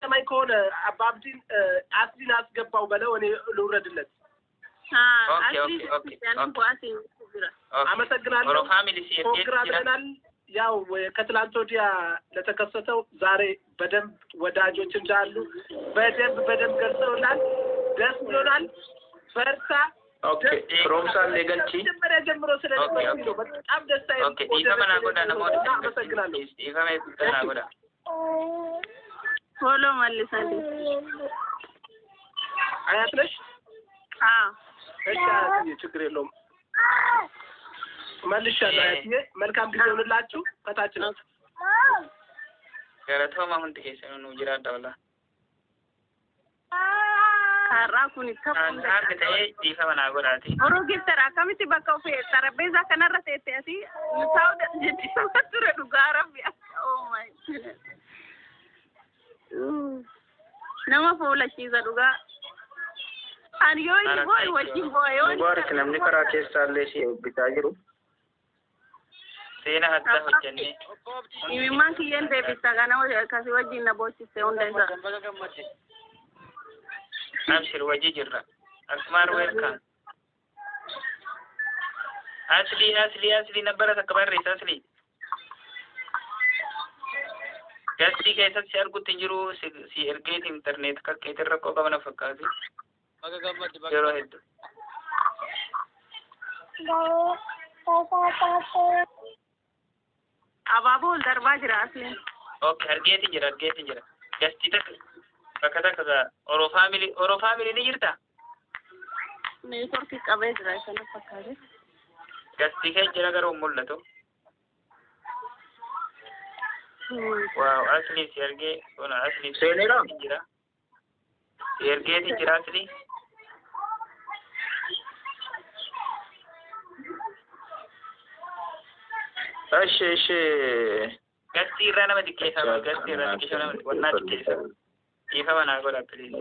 ما يكون أبابدين أصلي ناس جبوا بلا وني لوردلت اوكي أما تقنعني ورو فاميلي فوقراتنا ያው ከትላንት ወዲያ ለተከሰተው ዛሬ በደንብ ወዳጆች እንዳሉ በደንብ ገልጸውናል። ደስ ብሎናል። በርታ። ኦኬ ሮምሳ ለገልቺ ጀምሮ ስለነበረው በጣም ደስታ ይሁን። ኦኬ ይፈመና ጎዳ ነው አመሰግናለሁ። ይፈመና ጎዳ ፎሎ መልሰልኝ አያት ነሽ? እሺ ችግር የለውም። መልሻለሁ። አያትዬ መልካም ጊዜ ይሁንላችሁ። ከታች ነው ገረቶማ ሁንት ከሰኑ ነው ጅራዳ ወላ ካራኩን ይተፈንደ አንተ ይፈመና ጎዳቲ ኦሮጌተራ ከሚቲ በቃው ጠረጴዛ ከነረተ ያቲ ምታውደ ጀቲ ወጥረ ዱጋራፍ ያ ኦ ማይ nama fola shiza duga anyoyi boy wajin boyo mubarak namni kara keessalle si bitajiru sena hatta hojjanne imman kiyende bitagana kasi wajin na bosi se onda abshir waji jirra asmar welcome asli nabara takbar ris asli Gasti kaisa share gutti jiru si ergate internet ka keter rakko ka bana fakkaati jero heddu ababul darba jira asli okay ergate jira gasti tak bakata kaza oro family ni jirta ne sorti kabe jira sana fakkaati gasti ke jira garo mullato wow asli serge ona asli senera jira serge ti jira asli እሺ gasti rana mati kesa gasti rana kesa wonna kesa ifamana goda please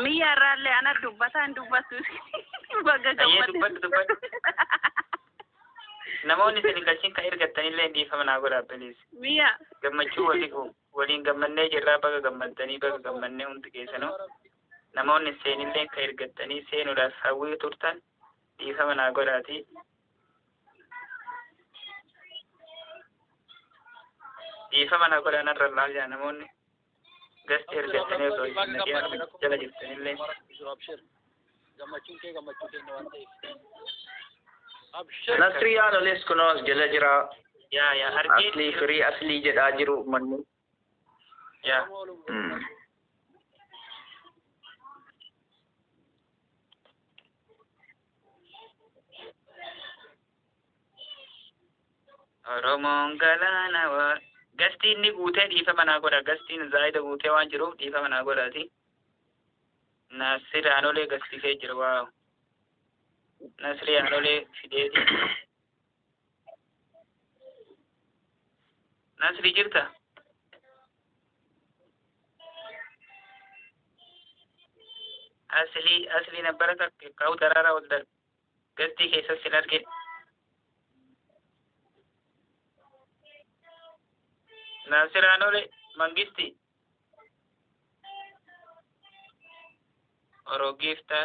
miya ralle ana dubbatan dubbatu baga dubbat namoonni isin galchin kan ergattanillee dhiifamana godha please miya gammachuu waliin gammannee jirraa baga gammannee hundi keessanuu namoonni seenillee kan ergattanii seenuudhaaf hawwii turtan dhiifamana godhaati dhiifamana godha narra laalyaa namoonni gasti ergattanii osoo isin nageen jala jirtanillee gammachuun kee waan ta'eef Nasriya les kunos jala jira ya harge asli jedha jiru manni ya Oromon galana wa gasti ni guute dhiifamana godha gastiin zaida guute waan jiruuf dhiifamana godhaati Nasir anole gasti kee jira waaw Nasri anole fideti Nasri jirta asli nabarata kau darara wal gasti keessa silarge Nasir anole mangisti oro gifta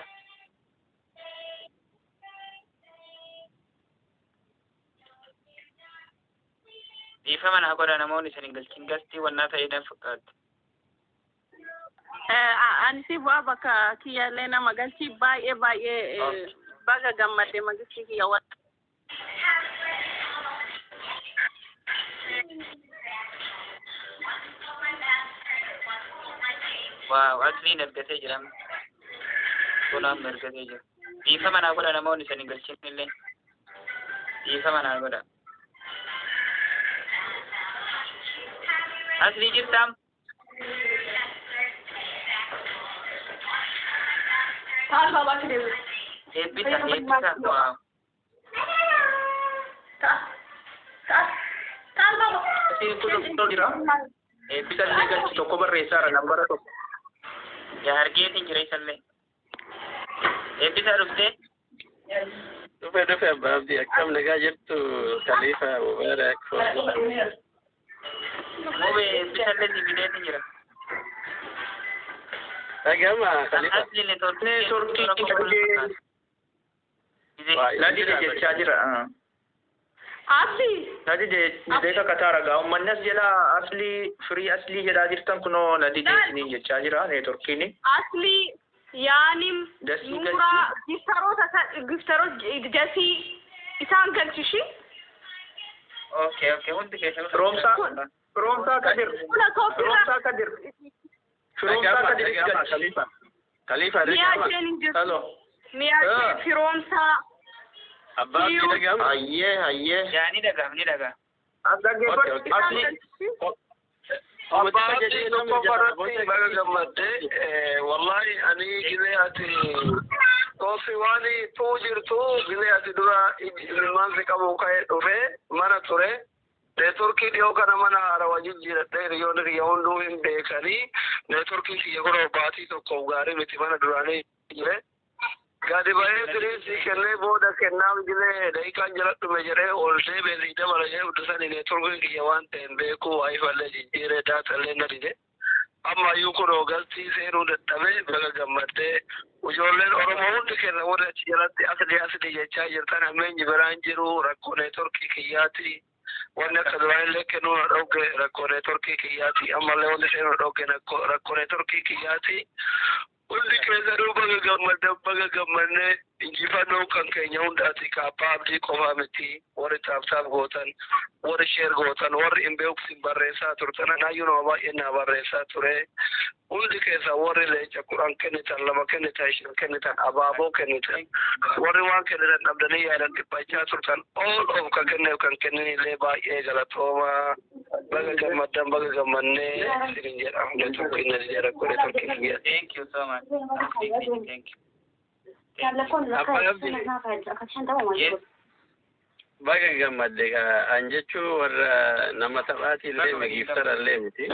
dhiifamana godha namoonni isin galchin gastii wannaa ta'eedhaan fakkaatti. Ani si bu'aa bakka kiyyaallee nama galchii baay'ee baga gammadde magisti kiyya waan. Waaw asliin ergatee jira. Kunaan ergatee jira. Dhiifamana godha namoonni isin galchin illee. Dhiifamana godha. Asli jirtam Tal baba kide ebbisa wow tal baba asli kudu dira ebbisa legal tokko barreessara nambara tokko ya argeetiin jira isalle ebbisa dhufte dhufe abbaabdi akkam nagaa jirtu khalifa mubarak Mube bishalle dibideni jira. Agama Khalifa. Asli ne Turkey Nadi jechaa jira. Asli. Nadi deeka Katara gaa ummannas jala asli firii asli jedhaa jirtan kunoo nadi jeesni jechaa jira neetworkiini. Asli yaani nura giftaroota jasii isaan galchishi. Okay, hundi keessa Roomsaa Kadir. Roomsaa Kadir. Khalifa Hello. Miyaa firoomsaa. Abbaa dhagama. Hayyee. yaani daga. Abbaati tokko baratti baga gammadde wallahi ani gilee ati kofi wani tuu jirtu gilee ati dura ilmaansi qabu ka'ee dhufe mana ture neetworkii dhiyoo kana mana haarawaa jijjiiradhee hiriyoonni hunduu hin beekanii neetworkii kiyya goroo baatii tokko gaarii miti mana duraanii jire gadi bahee tiriisii kennee booda kennaaf gilee daqiiqaan jaladhume jedhee ol deebi'ee dabala jedhee uddisanii neetworkii kiyya waan ta'een beekuu waayifallee jijjiiree daatallee na dide ammayyuu kunoo galtii seenuu dadhabee baga gammaddee ijoolleen Oromoo hundi kenna warri achi jalatti asli jechaa jirtan ammeenyi biraan jiru rakkoo neetworkii kiyyaati wanni akka duraanillee kennuu na dhowge rakkoo neetworkii kiyyaati ammallee wanni seenuu na dhowge rakkoo neetworkii kiyyaati hundi keessanuu baga gammannee injifannoo kan keenya hundaati kaappaa abdii qofaa miti warri taabtaaf gootan warri sheer gootan warri hin beekumsin barreessaa turtan anaayyuu nama baay'ee naa barreessaa ture hundi keessa warri leenca Qur'aan kennitan lama kennitan shan kennitan abaaboo kennitan warri waan kennitan dhabdanii yaadan dhiphachaa turtan all of ka kenneef kan kenninillee baay'ee galatoomaa baga gammaddan baga gammannee sinin jedha neetworkiin na jedha godhe turkii. Thank you so much. Thank you. Baga gammadde an jechuu warra nama taphaati illee magiiftara illee miti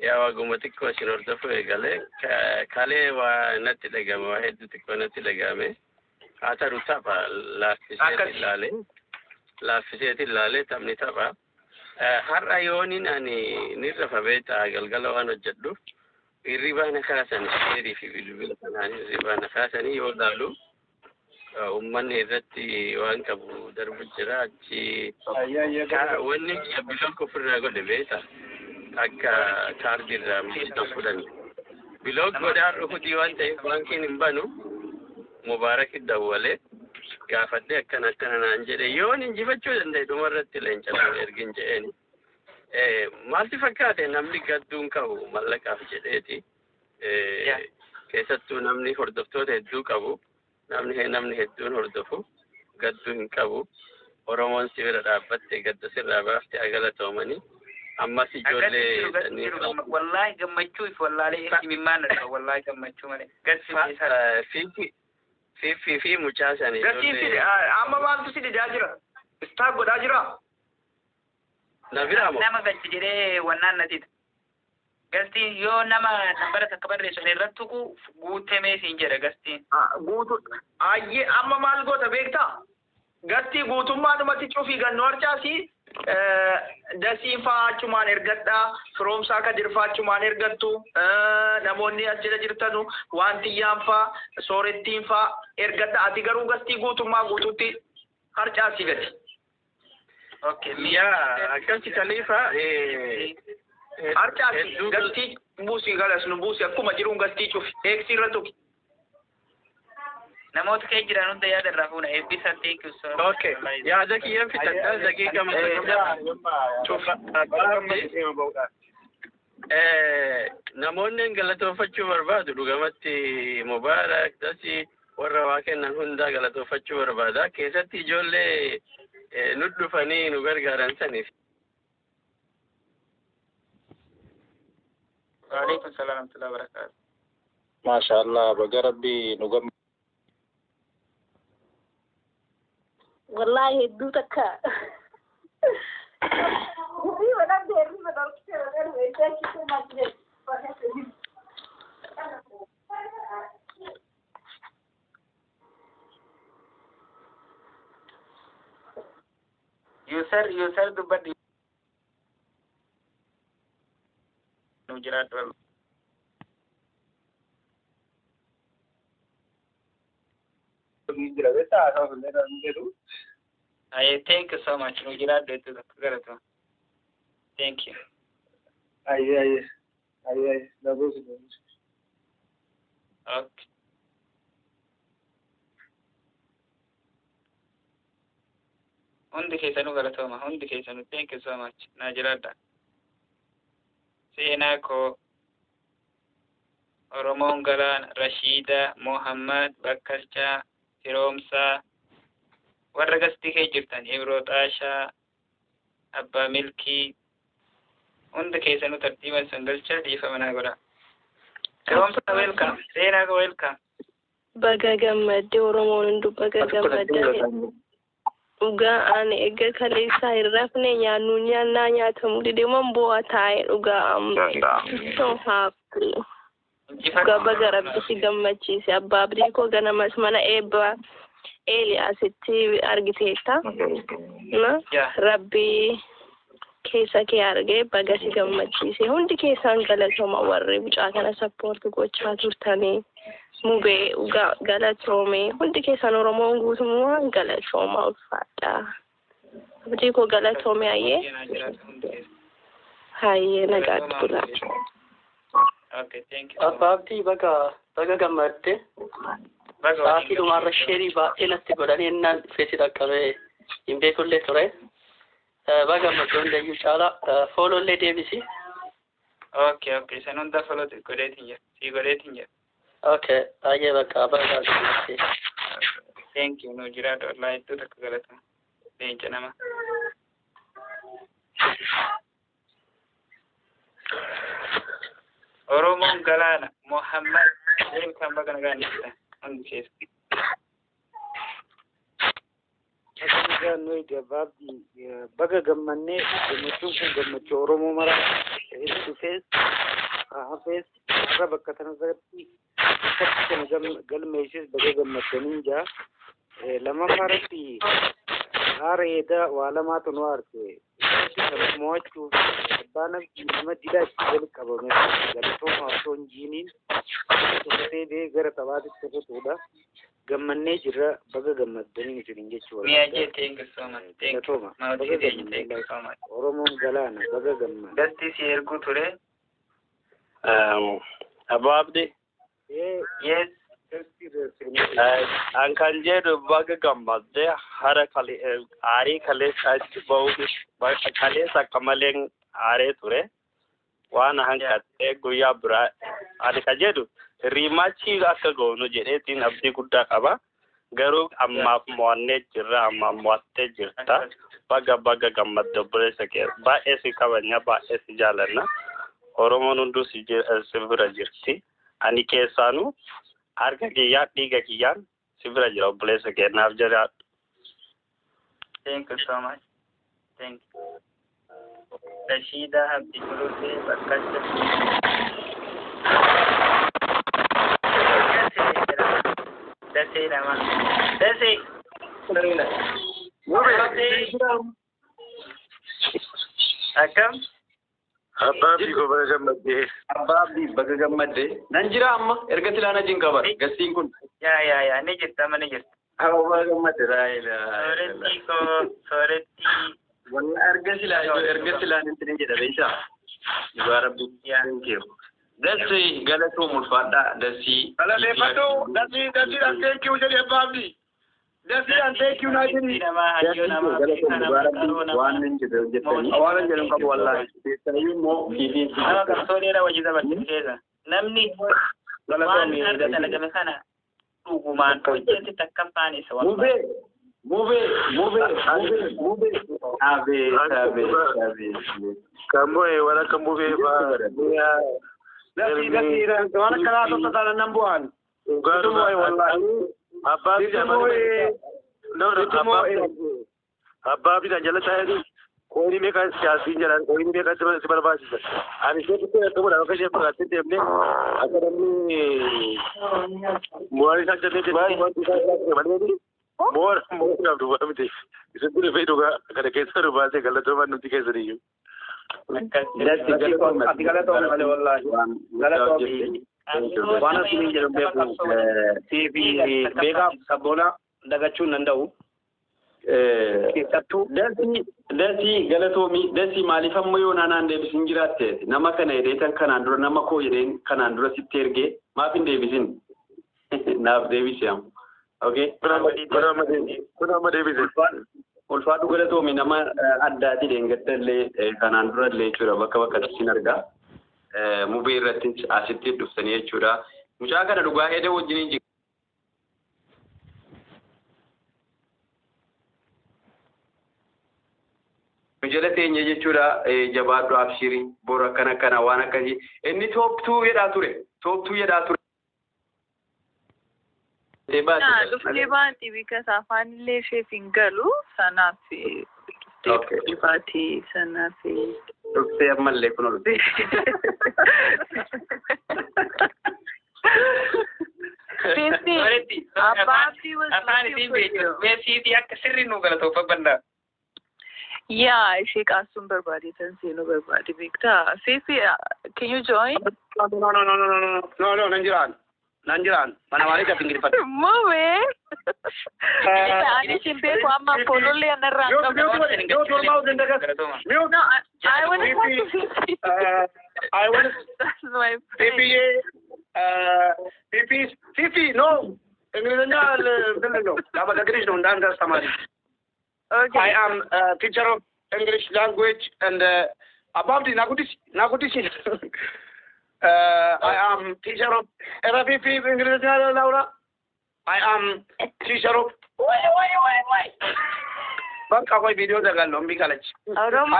yaa waguma xiqqoo isin hordofuu eegale kalee waa natti dhagame waa hedduu xiqqoo natti dhagame haa ta'u tapha laaffiseeti ilaalee taphni tapha har'a yooniin ani nirra fabeeta galgala waan hojjedhuuf hirribaa na kaasan seerii fi bilbila kanaan hirribaa na kaasanii yoo laalu ummanni irratti waan qabu darbu jira achi wanni biloon ofirraa godhe beeta akka kaardiirraa miidhaan fudhanne biloon godhaan dhufutii waan ta'eef baankiin hin banu mubaarak dawwalee gaafadde akkana naan jedhe yoon injifachuu danda'e dhumarratti leencatu ergin jedheeni maalti fakkaate namni gadduun qabu mallaqaaf jedheeti keessattuu namni hordoftoota hedduu qabu namni hedduun hordofu gadduu hin qabu Oromoon si bira dhaabbatte gadda sirraa baafte agalatoomanii ammas ijoollee wallahi gammachuu if wallaalee himimmaan dha wallahi gammachuu malee gadsi fi mucaa sanii Gasiifi amma maaltu si didaa jira istaa godhaa jira nama galchi jedhee wannaan natita gastiin yoo nama nambara takka barreessan irratti guutamee siin jedha gastiin guutu ayyee amma maal goota beektaa gastii guutummaa namatti cufii gannoo harcaasi dasiinfaa achumaan ergadhaa firoomsaa kadirfaa achumaan ergattu namoonni as jala jirtanu waan xiyyaanfaa soorettiinfaa ergadhaa ati garuu gastii guutummaa guututti harcaasi gati. Okay, akkasi Khalifa harcaasi gastii buusii galas nu buusii akkuma jiruun gastii cufi eegsii irra tuqi. namoota kee jiran hunda yaada irraa fuuna eebbisa thank you so much. Okay, yaada kiyyan fitadhaa daqiiqa namoonni galatoofachuu barbaadu dhugamatti mubaarak dasi warra waa kennan hundaa galatoofachuu barbaada keessatti ijoollee nu dhufanii nu gargaaran saniif. Waalaikum salaam wa rahmatullahi wa barakatuh. MashaAllah baga rabbi nu gam والله هدوتك user dubbat نوجرات والله thank you so much نوجرات ديتو تكرتو thank you أيه لابوس okay hundi keessanuu galatooma hundi keessanuu thank you so much naa jiraadha seenaa koo Oromoon Galaan Rashiida Mohammad Bakkalchaa Firoomsaa warra gastii kee jirtan Ibroo Xaashaa Abbaa Milkii hundi keessanuu tartiiban sangalchaa dhiifama naa godha Firoomsaa welcome seenaa koo welcome baga gammadde Oromoon hundu baga gammadde Uga ani ega kalesa irrafne nyaannu nyaanna nyaatamu dide man boa taa'e dhugaa so happy uga baga rabbi si gammachiise abbaa abdii koo ganamas mana eebba Eeliyaasitti argiteetta na rabbi keessa kee argee baga si gammachiise hundi keessaan galatoma warri bucaa kana sappoorti gochaa turtanii mube uga galatome hundi keessan Oromoon guutummaa galatoma ulfaadha abdii koo galatome hayyee nagaatti okay thank you abdii baga gammadde baaki dhumarra sheerii baay'ee natti godhanii innaan feesi dhaqqabee hin beekullee ture baga gammadde hundayyuu caalaa foolollee deebisi okay san hunda follow godheetiin jira Okay, aye baka baga gammadde. Thank you no jiraadha wallahi iddoo takka galatama leenca nama Oromoon Galaana Mohammad welcome baga nagaan jirta hundi keessa baga gammannee gammachuun kun gammachuu Oromoo mara dhufees hafees irra bakka tanarratti akkatti galmeessis baga gammaddanii jaa lamaffaarratti haara eedaa waa lamaatu nu arge mo'achuuf abbaa nama didaatti gal qabame galatooma osoo hin jiiniin tokkotee gara taphaatitti rukutuudha gammannee jirra baga gammaddanii jirin jechuudha. Mi'a jeeteen gasooma galatooma baga gammaddanii Oromoon Galaana baga gammadde. Datti si ergu ture. Abbaa Abdii. Yes. An kan jedhu baga gammadde hara aarii kaleessaatti bahu kaleessa akka malee aaree ture waan hanqattee guyyaa biraa ani ka jedhu riimachi akka goonu jedheetiin abdii guddaa qaba garuu ammaaf mo'annee jirra ammaaf mo'attee jirta baga gammadde obboleessa kee baay'ee si kabajna baay'ee si jaalanna Oromoon hunduu si bira jirti ani keessaanuu harka kiyyaan dhiiga kiyyaan si bira jira obboleessa kee naaf jira. Thank you so much. Thank you. Rashiida Abdi Kulutee Bakkalcha. Dasee nama. Dasee. Akkam? Abbaa Abdii koo baga gammadde. Abbaa Abdii baga gammadde. Nan jira amma erga tilaana jin qabar gastiin kun. Yaa ni jirta mana jirta. Abbaa baga gammadde raayila. Sooretti koo sooretti. Walla erga silaan intin jedha beeysa. Dhugaa rabbi thank you. Dasii galatoo mulfaadha dasii. Galateeffadhu dasii thank you jedhe Abbaa Abdii. Dasii thank you naa jedhi. Waan nin jedhe hojjetanii. Waan jedhan qabu wallahi. Teessanii immoo fiidiin. Nama qabsooleera wajji dabarsiseera. Namni waan arga dalagame kana dhugumaan hojjete takka afaan isa wallahi. Move. Abe. Kamboe wala kamboe ba. Dasii waan kana tokko nambuan. Ugaru wallahi. Abbaa Abdii jala taa'ee qoonni meeqa siyaasiin jedhan qoonni meeqa si barbaachisa. Ani keessatti qabuudha akka ishee fagaattee deemnee akka namni mooraa isaa jallee mooraa qabdu waan miti. Isin dura fayyadu kana keessa dhufaatee galatoomaan nuti keessaniyyuu. ati galatoon malee wallaahi galatoon waan asii jedhu beeku TV beekaaf sabboona dagachuu hin danda'u. Keessattuu dasii galatoomi dasii maaliif amma yoo naanaan deebisin jiraatte nama kana hedheetan kanaan dura nama koo jedheen kanaan dura sitti ergee maaf hin deebisin naaf deebisi am okay kunama deebisin ulfaadhu galatoomi nama addaati deengadallee kanaan dura illee jechuudha bakka sin argaa mubee irratti asitti dhuftanii jechuudha mucaa kana dhugaa hedee wajjiniin jala teenya jechuudha jabaadhu abshiri bora kana waan akkasii inni top 2 jedhaa ture dhufee baati because afaan illee isheef hin galu sanaaf baati sanaaf dhuftee ammallee kun dhuftee Abbaabdi was looking for you. Meesii akka sirrii nu galatoofa bandaa. Yeah, ishee qaasuun barbaade tan seenuu barbaade beektaa. Fifi, can you join? No, nan jiraan. Mana maaliif ati ingiliffatu? Move. Ani simpee ko amma folollee anarraa qabu. No, I want to talk to Fifi. I want That's my friend. Fifi, no. English no. Daba English no dan samari. Okay. I am a teacher of English language and about the Nagutisi. I am teacher of RFP English Laura. I am teacher of wait. Back away video the Galombi College. Oromo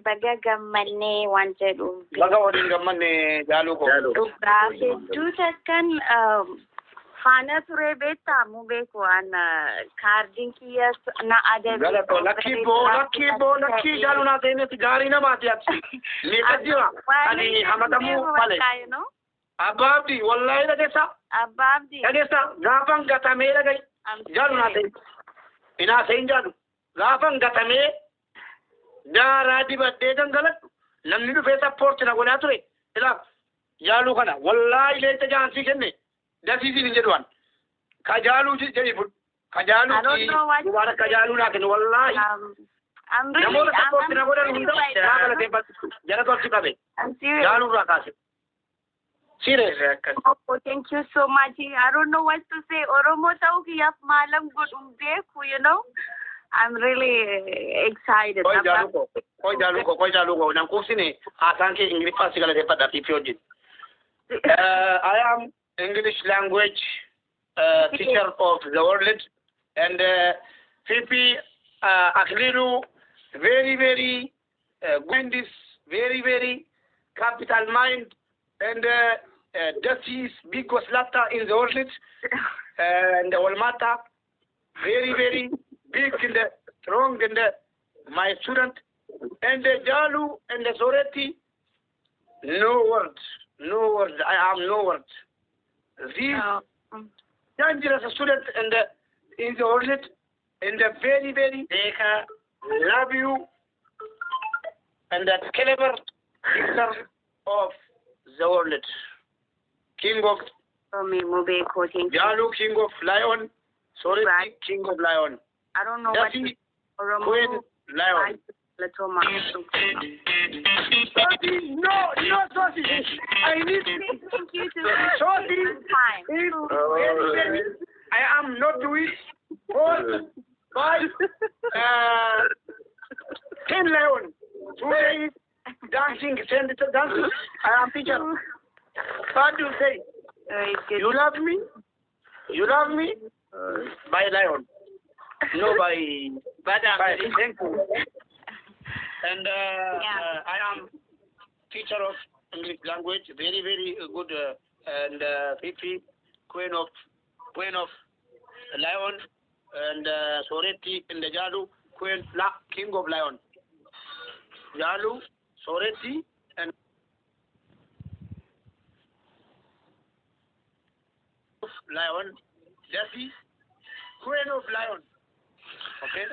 baga gamane wanted baga odin gamane jaluko. Kan Hana ture beta mube ko an carding kiya na ada galato lucky jalu na tene tigari na mati aksi lekadira ani hamadamu pale ababdi wallahi da desa gafan gatame da gai jalu na tene ina sai jalu gafan gatame dara dibadde dangalat namni du fe support na gona ture ila jalu kana wallahi le ta jansi kenne That is in Jedwan. Kajalu is Jennifer. Kajalu is Kajalu Nakan. Wallahi. I'm really serious. Oh, thank you so much. I don't know what to say. Oromo tau ki yap malam good you know. I'm really excited. Koi jaluko. Nang kusini asanke English pasigala depa dati fiojin. I am English language teacher of the world and Fifi Aklilu very good this very capital mind and that is big waslata in the world and Walmata very big in the strong and my student and Jalu and the Soreti no words I am no words. These dangerous students in the world and the very love you and that clever teacher of the world. King of Jalu, King of Lion, sorry, right. King of Lion. I don't know what Queen Lion. No, Sophie. I need Sophie. I am not doing 4, 5, 10 Lion. 2 days dancing, dancing. I am teacher. What do you say? You love me? You love me? By Lion. No, by thank you. And I am teacher of English language, very good, and Fifi, Queen of Lion, and Soreti in the Jalu, King of Lion. Jalu, Soreti, and Lion, Jessie, Queen of Lion. Okay.